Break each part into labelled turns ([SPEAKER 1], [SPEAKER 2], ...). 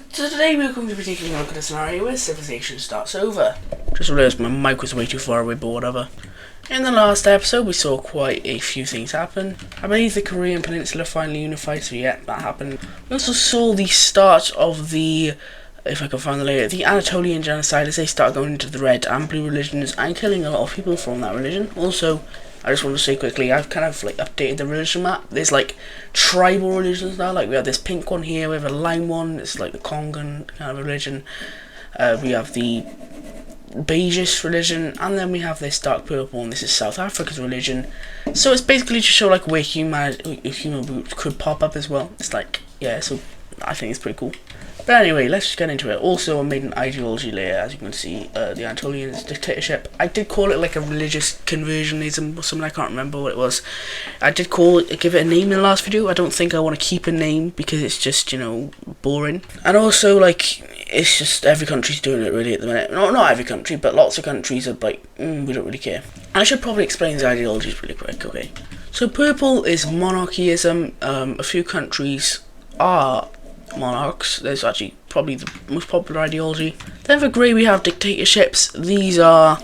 [SPEAKER 1] So today we're going to be taking a look at a scenario where civilization starts over. Just realised my mic was way too far away, but whatever. In the last episode we saw quite a few things happen. I believe the Korean Peninsula finally unified, so yeah, that happened. We also saw the start of the, if I can find the later, the Anatolian genocide as they start going into the red and blue religions and killing a lot of people from that religion. Also, I just want to say quickly, I've kind of updated the religion map. There's tribal religions now, we have this pink one here, we have a lime one, it's like the Kongan kind of religion. We have the beigeish religion, and then we have this dark purple one, this is South Africa's religion. So it's basically to show where human could pop up as well. It's yeah, so I think it's pretty cool. But anyway, let's just get into it. Also, I made an ideology layer, as you can see, the Anatolian dictatorship. I did call it a religious conversionism or something, I can't remember what it was. I did give it a name in the last video. I don't think I want to keep a name because it's just, boring. And also, it's just every country's doing it really at the minute. Not every country, but lots of countries are we don't really care. I should probably explain the ideologies really quick, okay? So purple is monarchyism. A few countries are monarchs. There's actually probably the most popular ideology. Then for grey we have dictatorships. These are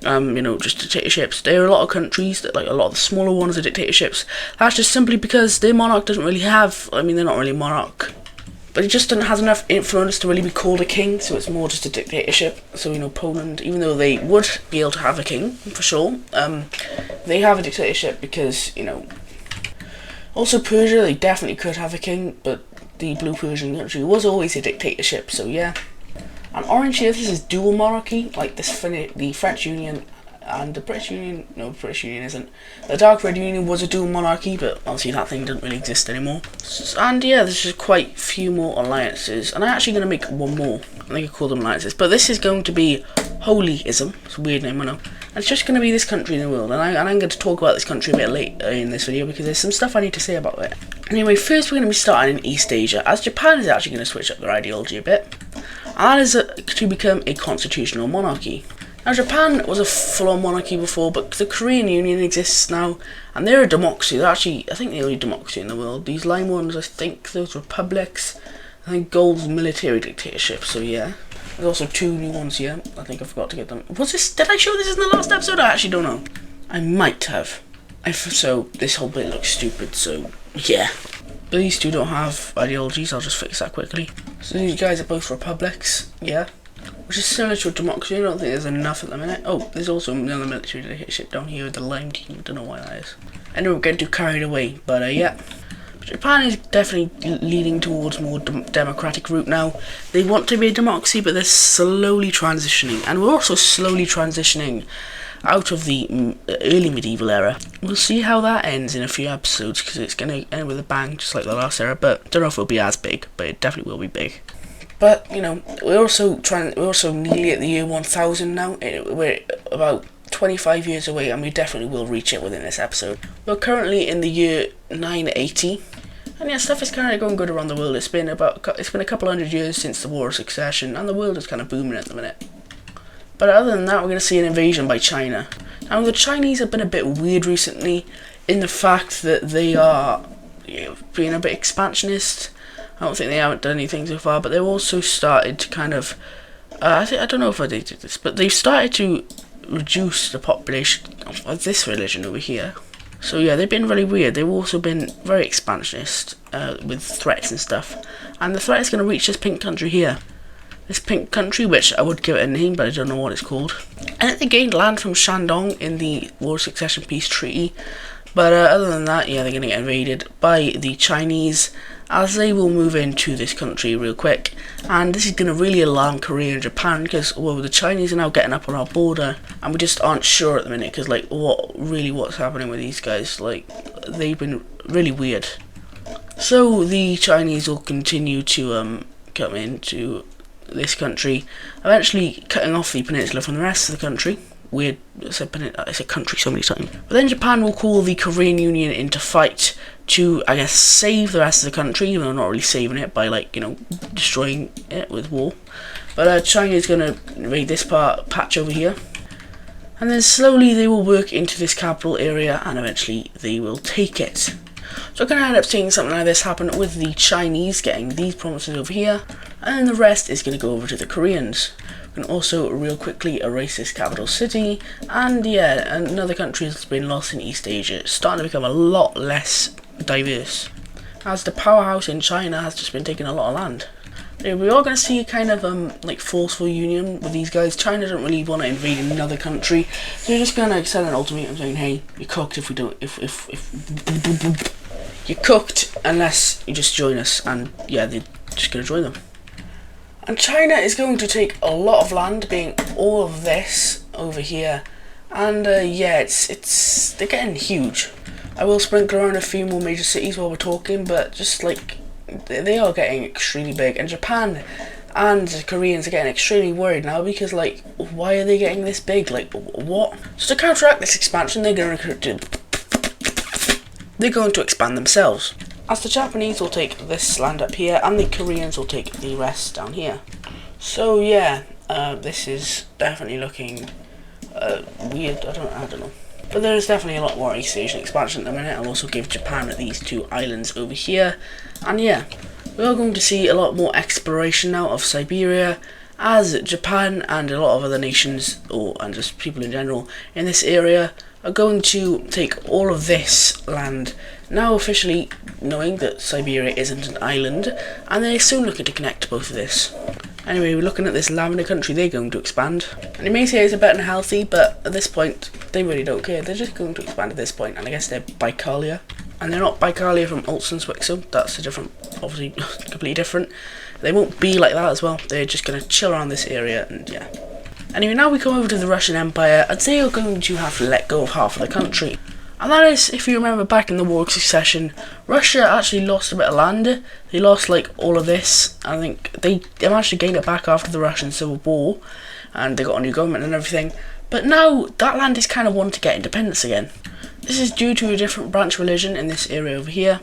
[SPEAKER 1] just dictatorships. There are a lot of countries that a lot of the smaller ones are dictatorships. That's just simply because their monarch doesn't really have, they're not really a monarch, but it just doesn't have enough influence to really be called a king, so it's more just a dictatorship. So Poland, even though they would be able to have a king for sure, they have a dictatorship because also Persia, they definitely could have a king, but the Blue Persian country was always a dictatorship, so yeah. And orange here, this is dual monarchy, the French Union and the British Union. No, the British Union isn't. The Dark Red Union was a dual monarchy, but obviously that thing doesn't really exist anymore. And yeah, there's just quite a few more alliances, and I'm actually going to make one more. I think I call them alliances, but this is going to be Holyism. It's a weird name, I know. And it's just going to be this country in the world, and I'm going to talk about this country a bit later in this video because there's some stuff I need to say about it. Anyway, first we're going to be starting in East Asia, as Japan is actually going to switch up their ideology a bit, and that is to become a constitutional monarchy. Now, Japan was a full-on monarchy before, but the Korean Union exists now, and they're a democracy. They're actually, I think, the only democracy in the world. These lime ones, I think, those republics. I think gold's military dictatorship, so yeah. There's also two new ones here. I think I forgot to get them. Did I show this in the last episode? I actually don't know. I might have. So, this whole bit looks stupid, so yeah. But these two don't have ideologies, I'll just fix that quickly. So these guys are both republics, yeah. Which is similar to a democracy. I don't think there's enough at the minute. Oh, there's also another military dictatorship down here with the lime team. I don't know why that is. I know we're getting too carried away, but yeah. Japan is definitely leaning towards more democratic route now. They want to be a democracy, but they're slowly transitioning. And we're also slowly transitioning out of the early medieval era. We'll see how that ends in a few episodes, because it's going to end with a bang, just like the last era. But I don't know if it'll be as big, but it definitely will be big. But, we're also nearly at the year 1000 now. We're about 25 years away, and we definitely will reach it within this episode. We're currently in the year 980, and yeah, stuff is kind of going good around the world. It's been a couple hundred years since the War of Succession, and the world is kind of booming at the minute. But other than that, we're going to see an invasion by China. Now, the Chinese have been a bit weird recently in the fact that they are being a bit expansionist. I don't think they haven't done anything so far, but they've also started to kind of, I don't know if they did this, but they've started to reduce the population of this religion over here. So yeah, they've been really weird. They've also been very expansionist with threats and stuff. And the threat is going to reach this pink country here. This pink country, which I would give it a name, but I don't know what it's called. And they gained land from Shandong in the War of Succession Peace Treaty. But other than that, yeah, they're going to get invaded by the Chinese, as they will move into this country real quick. And this is going to really alarm Korea and Japan, because, well, the Chinese are now getting up on our border, and we just aren't sure at the minute, because, what's happening with these guys? They've been really weird. So, the Chinese will continue to come into this country, eventually cutting off the peninsula from the rest of the country. Weird, I said country so many times. But then Japan will call the Korean Union into fight to, I guess, save the rest of the country, even though not really saving it by, destroying it with war. But China is going to invade this patch over here. And then slowly they will work into this capital area, and eventually they will take it. So we're going to end up seeing something like this happen with the Chinese getting these provinces over here, and then the rest is going to go over to the Koreans. We can also real quickly erase this capital city, and yeah, another country has been lost in East Asia. It's starting to become a lot less diverse, as the powerhouse in China has just been taking a lot of land. Yeah, we are going to see a kind of like forceful union with these guys. China doesn't really want to invade another country, so they're just going to send an ultimatum saying, "Hey, you're cooked if we don't. If you're cooked unless you just join us." And yeah, they're just going to join them. And China is going to take a lot of land, being all of this over here. And yeah, it's they're getting huge. I will sprinkle around a few more major cities while we're talking, but just like, they are getting extremely big, and Japan and the Koreans are getting extremely worried now because, like, why are they getting this big? Like, what? So to counteract this expansion, they're going to expand themselves, as the Japanese will take this land up here and the Koreans will take the rest down here. So yeah, this is definitely looking weird. I don't know. But there is definitely a lot more East Asian expansion at the minute. I'll also give Japan these two islands over here. And yeah, we are going to see a lot more exploration now of Siberia, as Japan and a lot of other nations, and just people in general in this area, are going to take all of this land, now officially knowing that Siberia isn't an island, and they're soon looking to connect both of this. Anyway, we're looking at this lavender country they're going to expand. And you may say it's a bit unhealthy, but at this point, they really don't care. They're just going to expand at this point, and I guess they're Baikalia. And they're not Baikalia from Olsen's Wixom, that's a different, obviously, completely different. They won't be like that as well. They're just going to chill around this area, and yeah. Anyway, now we come over to the Russian Empire, and they are going to have to let go of half of the country. And that is, if you remember back in the War of Succession, Russia actually lost a bit of land. They lost like all of this. I think they managed to gain it back after the Russian Civil War, and they got a new government and everything. But now that land is kind of wanting to get independence again. This is due to a different branch religion in this area over here.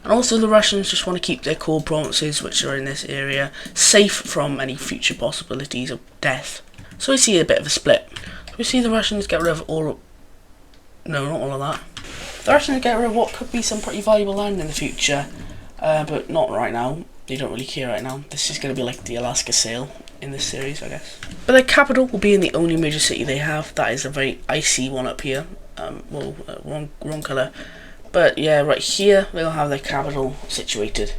[SPEAKER 1] And also the Russians just want to keep their core provinces, which are in this area, safe from any future possibilities of death. So we see a bit of a split. So we see the Russians get rid of all... No, not all of that. The Russians get rid of what could be some pretty valuable land in the future, but not right now. They don't really care right now. This is going to be like the Alaska sale in this series, I guess. But their capital will be in the only major city they have. That is a very icy one up here. Wrong colour. But yeah, right here they'll have their capital situated.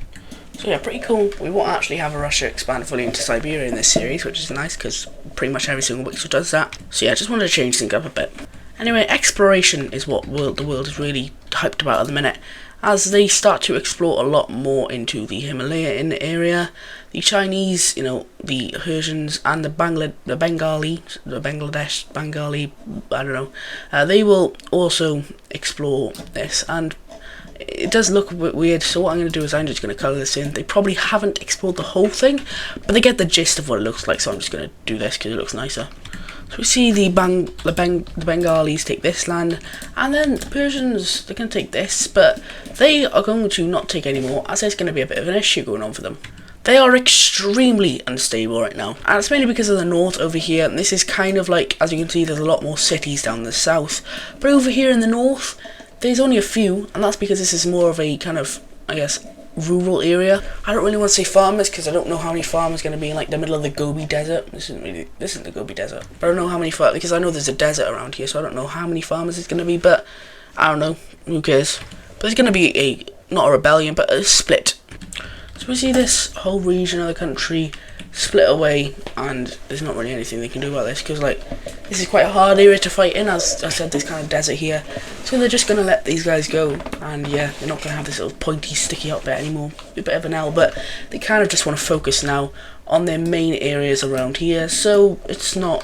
[SPEAKER 1] So yeah, pretty cool. We won't actually have a Russia expand fully into Siberia in this series, which is nice because pretty much every single Wixom does that. So yeah, I just wanted to change things up a bit. Anyway, exploration is what the world is really hyped about at the minute, as they start to explore a lot more into the Himalayan area. The Chinese, the Persians, and the Bengali, I don't know, they will also explore this, and it does look a bit weird, so what I'm going to do is I'm just going to colour this in. They probably haven't explored the whole thing, but they get the gist of what it looks like, so I'm just going to do this because it looks nicer. So we see the Bengalis take this land, and then the Persians, they're going to take this, but they are going to not take any more, as there's going to be a bit of an issue going on for them. They are extremely unstable right now, and it's mainly because of the north over here, and this is kind of like, as you can see, there's a lot more cities down the south, but over here in the north, there's only a few, and that's because this is more of a kind of, I guess, rural area. I don't really want to say farmers because I don't know how many farmers going to be in like the middle of the Gobi Desert. This isn't the Gobi Desert, but I don't know how many farmers, because I know there's a desert around here, so I don't know how many farmers it's going to be, but I don't know, who cares. But there's going to be not a rebellion, but a split. So we see this whole region of the country split away, and there's not really anything they can do about this, because like, this is quite a hard area to fight in, as I said, this kind of desert here. So they're just going to let these guys go, and yeah, they're not going to have this little pointy sticky out bit anymore. A bit of an L, but they kind of just want to focus now on their main areas around here, so it's not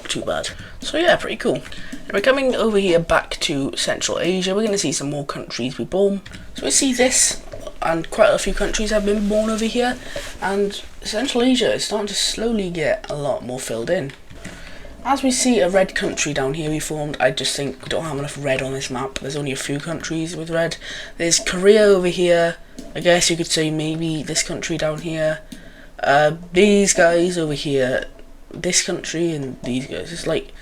[SPEAKER 1] too bad. So yeah, pretty cool. And we're coming over here back to Central Asia. We're going to see some more countries be born. So we see this, and quite a few countries have been born over here, and Central Asia is starting to slowly get a lot more filled in. As we see a red country down here we formed, I just think we don't have enough red on this map. There's only a few countries with red. There's Korea over here. I guess you could say maybe this country down here. These guys over here. This country and these guys. It's like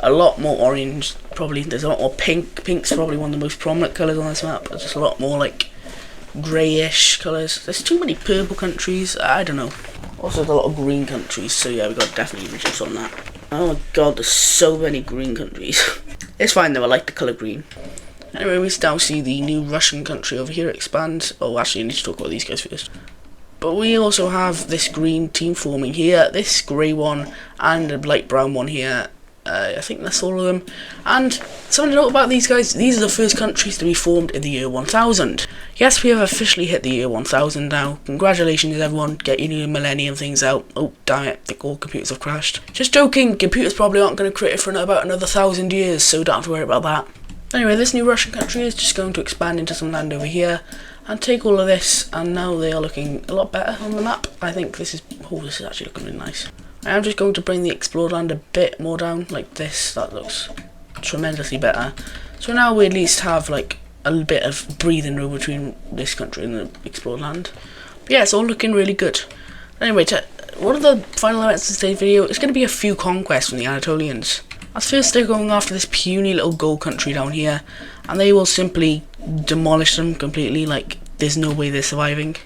[SPEAKER 1] a lot more orange. Probably there's a lot more pink. Pink's probably one of the most prominent colours on this map. There's just a lot more like greyish colours. There's too many purple countries. I don't know. Also, there's a lot of green countries. So yeah, we got to definitely reduce on that. Oh my god, there's so many green countries. It's fine though. I like the colour green. Anyway, we now see the new Russian country over here expand. Oh, actually, I need to talk about these guys first. But we also have this green team forming here, this grey one, and a light brown one here. I think that's all of them. And something to note about these guys, these are the first countries to be formed in the year 1000. Yes, we have officially hit the year 1000 now. Congratulations everyone, get your new millennium things out. Oh, damn it, I think all computers have crashed. Just joking, computers probably aren't going to create it for about another 1,000 years, so don't have to worry about that. Anyway, this new Russian country is just going to expand into some land over here and take all of this, and now they are looking a lot better on the map. I think this is actually looking really nice. I am just going to bring the explored land a bit more down, like this. That looks tremendously better. So now we at least have like a bit of breathing room between this country and the explored land. But yeah, it's all looking really good. Anyway, one of the final events of today's video is going to be a few conquests from the Anatolians. At first they're going after this puny little gold country down here, and they will simply demolish them completely, like there's no way they're surviving.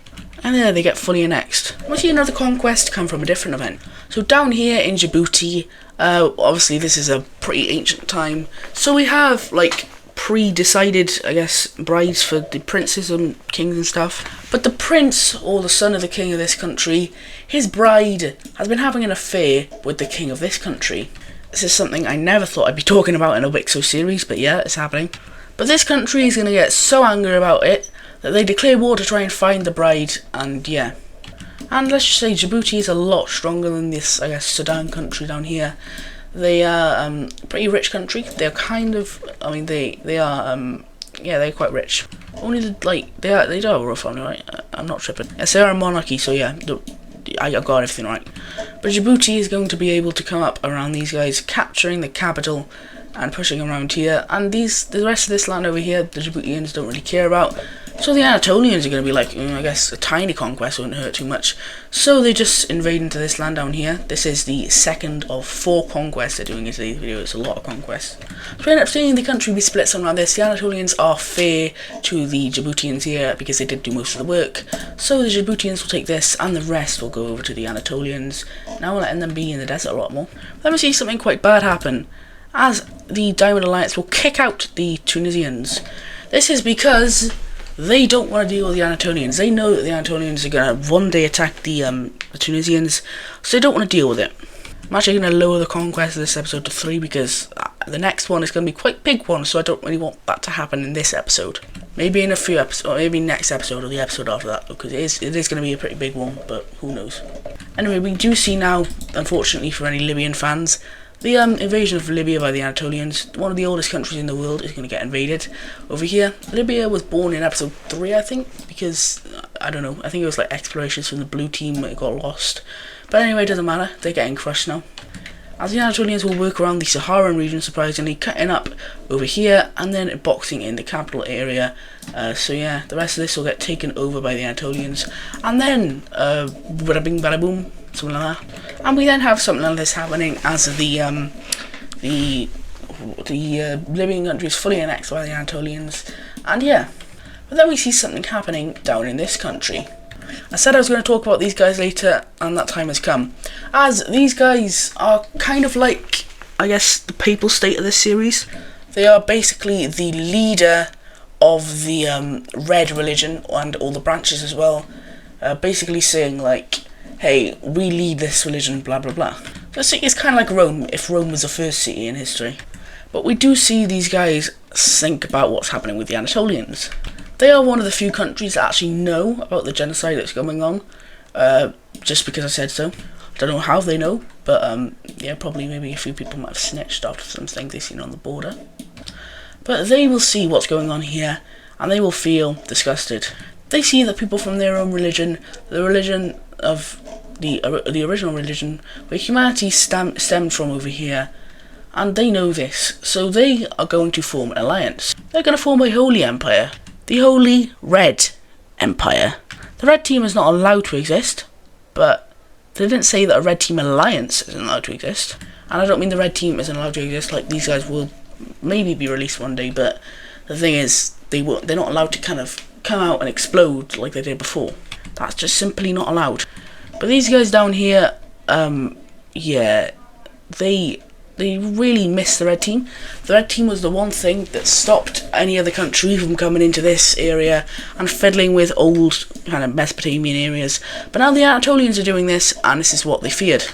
[SPEAKER 1] And there they get fully annexed. We'll see another conquest come from a different event. So down here in Djibouti, obviously this is a pretty ancient time, so we have like pre-decided, I guess, brides for the princes and kings and stuff. But the prince, or the son of the king of this country, his bride has been having an affair with the king of this country. This is something I never thought I'd be talking about in a Wixo series, but yeah, it's happening. But this country is going to get so angry about it that they declare war to try and find the bride, and yeah. And let's just say Djibouti is a lot stronger than this, I guess, Sudan country down here. They are a pretty rich country. They're kind of, I mean, they are, yeah, they're quite rich. Only they do have a royal family, right? I'm not tripping. Yes, they are a monarchy, so yeah, I got everything right. But Djibouti is going to be able to come up around these guys, capturing the capital and pushing around here. And the rest of this land over here, the Djiboutians don't really care about. So the Anatolians are going to be like, I guess a tiny conquest wouldn't hurt too much. So they just invade into this land down here. This is the second of 4 conquests they're doing in today's video. It's a lot of conquests. So we end up seeing the country be split something like this. The Anatolians are fair to the Djiboutians here because they did do most of the work. So the Djiboutians will take this and the rest will go over to the Anatolians. Now we're letting them be in the desert a lot more. Then we see something quite bad happen, as the Diamond Alliance will kick out the Tunisians. This is because they don't want to deal with the Anatolians. They know that the Anatolians are going to one day attack the Tunisians, so they don't want to deal with it. I'm actually going to lower the conquest of this episode to 3 because the next one is going to be quite a big one, so I don't really want that to happen in this episode. Maybe in a few episodes, or maybe next episode or the episode after that, because it is going to be a pretty big one, but who knows. Anyway, we do see now, unfortunately for any Libyan fans, the invasion of Libya by the Anatolians. One of the oldest countries in the world is going to get invaded. Over here, Libya was born in episode 3, I think, because, I don't know, I think it was like explorations from the blue team that got lost. But anyway, it doesn't matter, they're getting crushed now. As the Anatolians will work around the Saharan region, surprisingly, cutting up over here, and then boxing in the capital area. So yeah, the rest of this will get taken over by the Anatolians. And then, bada bing bada boom, something like that. And we then have something like this happening as the Libyan country is fully annexed by the Anatolians. And yeah, but then we see something happening down in this country. I said I was going to talk about these guys later, and that time has come. As these guys are kind of like, I guess, the papal state of this series. They are basically the leader of the Red religion and all the branches as well. Basically saying like, hey, we lead this religion, blah blah blah. The city is kind of like Rome, if Rome was the first city in history. But we do see these guys think about what's happening with the Anatolians. They are one of the few countries that actually know about the genocide that's going on, just because I said so. I don't know how they know, but yeah, probably maybe a few people might have snitched after some things they've seen on the border. But they will see what's going on here, and they will feel disgusted. They see that people from their own religion, the religion of the original religion, where humanity stemmed from over here, and they know this, so they are going to form an alliance. They're going to form a holy empire. The Holy Red Empire. The Red Team is not allowed to exist, but They didn't say that a red team alliance isn't allowed to exist. And I don't mean the red team isn't allowed to exist, like these guys will maybe be released one day, but the thing is, they're not allowed to kind of come out and explode like they did before. That's just simply not allowed. But these guys down here, yeah, they really missed the red team. The red team was the one thing that stopped any other country from coming into this area and fiddling with old kind of Mesopotamian areas. But now the Anatolians are doing this, and this is what they feared.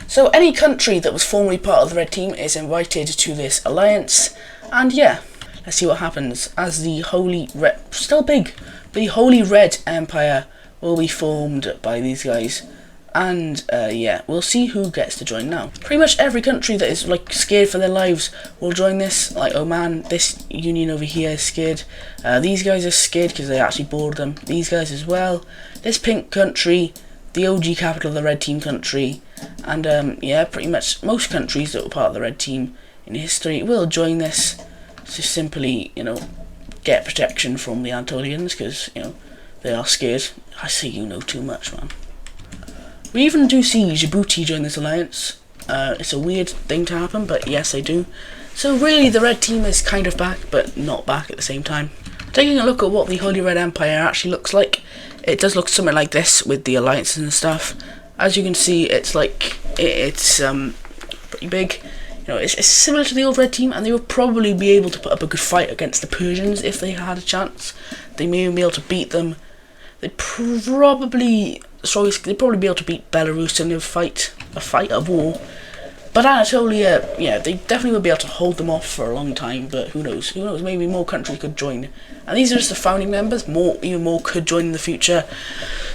[SPEAKER 1] So any country that was formerly part of the red team is invited to this alliance, and yeah, let's see what happens as the Holy Red, still big, but the Holy Red Empire will be formed by these guys. And yeah, we'll see who gets to join now. Pretty much every country that is like scared for their lives will join this. Like Oman, this union over here is scared. These guys are scared because they actually bored them. These guys as well. This pink country, the OG capital of the red team country. And yeah, pretty much most countries that were part of the red team in history will join this to simply, you know, get protection from the Anatolians, because, you know, they are scared. I see you know too much, man. We even do see Djibouti join this alliance. It's a weird thing to happen, but yes, they do. So really, the red team is kind of back, but not back at the same time. Taking a look at what the Holy Red Empire actually looks like, it does look something like this with the alliances and stuff. As you can see, it's like it's pretty big. You know, it's similar to the old red team, and they would probably be able to put up a good fight against the Persians if they had a chance. They may even be able to beat them. They'd probably be able to beat Belarus in a war. But Anatolia, yeah, they definitely would be able to hold them off for a long time, but who knows? Who knows? Maybe more countries could join. And these are just the founding members. Even more could join in the future.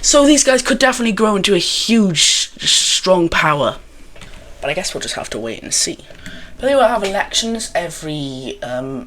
[SPEAKER 1] So these guys could definitely grow into a huge, strong power. But I guess we'll just have to wait and see. But they will have elections every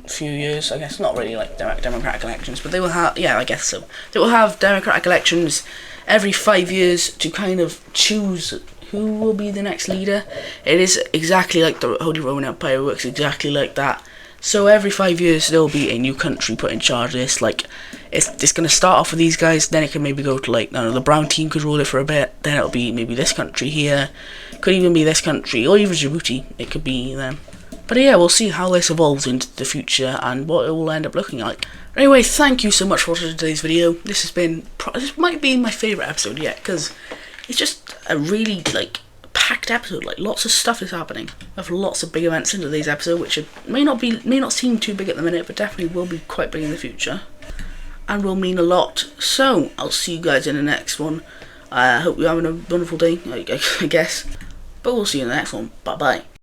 [SPEAKER 1] few years. I guess not really like democratic elections, but they will have, yeah, I guess so. They will have democratic elections every 5 years to kind of choose who will be the next leader. It is exactly like the Holy Roman Empire works, exactly like that. So every 5 years there will be a new country put in charge of this. Like it's going to start off with these guys, then it can maybe go to like, I don't know, the brown team could rule it for a bit, then it'll be maybe this country here, could even be this country, or even Djibouti, it could be them. But yeah, we'll see how this evolves into the future and what it will end up looking like. Anyway, thank you so much for watching today's video. This might be my favourite episode yet, because it's just a really like packed episode. Like lots of stuff is happening. I have lots of big events in today's episode, which may not seem too big at the minute, but definitely will be quite big in the future, and will mean a lot. So I'll see you guys in the next one. I hope you're having a wonderful day, I guess. But we'll see you in the next one. Bye bye.